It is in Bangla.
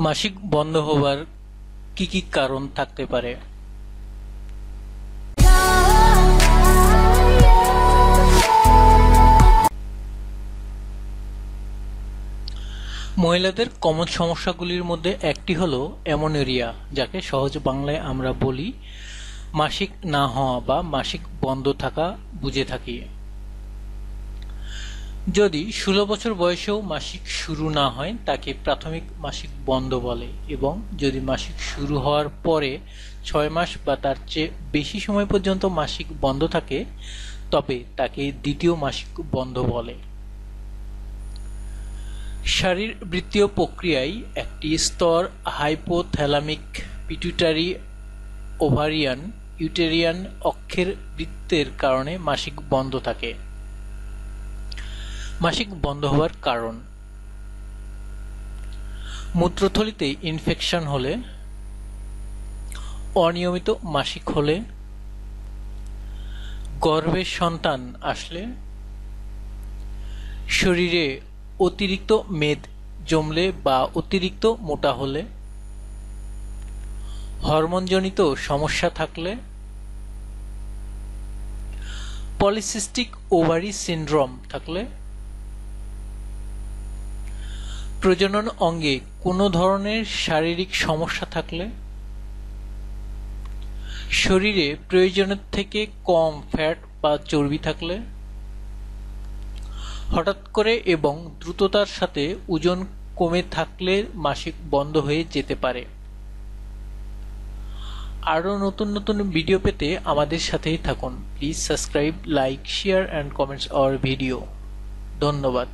মাসিক বন্ধ হবার কি কি কারণ থাকতে পারে? মহিলাদের কমন সমস্যাগুলির মধ্যে একটি হলো অ্যামেনোরিয়া, যাকে সহজ বাংলায় আমরা বলি মাসিক না হওয়া বা মাসিক বন্ধ থাকা বুঝে থাকি। যদি 16 বছর বয়সেও মাসিক শুরু না হয় তাকে প্রাথমিক মাসিক বন্ধ বলে, এবং যদি মাসিক শুরু হওয়ার পরে 6 মাস বা তার চেয়ে বেশি সময় পর্যন্ত মাসিক বন্ধ থাকে তবে তাকে দ্বিতীয় মাসিক বন্ধ বলে। শারীরবৃত্তীয় প্রক্রিয়ায় একটি স্তর হাইপোথ্যালামিক পিটুইটারি ওভারিয়ান ইউটেরিয়ান অক্ষের বৃত্তের কারণে মাসিক বন্ধ থাকে। মাসিক বন্ধ হওয়ার কারণ: মূত্রথলিতে ইনফেকশন হলে, অনিয়মিত মাসিক হলে, গর্ভে সন্তান আসলে, শরীরে অতিরিক্ত মেদ জমলে বা অতিরিক্ত মোটা হলে, হরমোনজনিত সমস্যা থাকলে, পলিসিস্টিক ওভারি সিনড্রোম থাকলে, প্রজনন অঙ্গে কোনো ধরনের শারীরিক সমস্যা থাকলে, শরীরে প্রয়োজনের থেকে কম ফ্যাট বা চর্বি থাকলে, হঠাৎ করে এবং দ্রুততার সাথে ওজন কমে থাকলে মাসিক বন্ধ হয়ে যেতে পারে। আরও নতুন নতুন ভিডিও পেতে আমাদের সাথেই থাকুন। Please subscribe, like, share and comments hour video. ধন্যবাদ।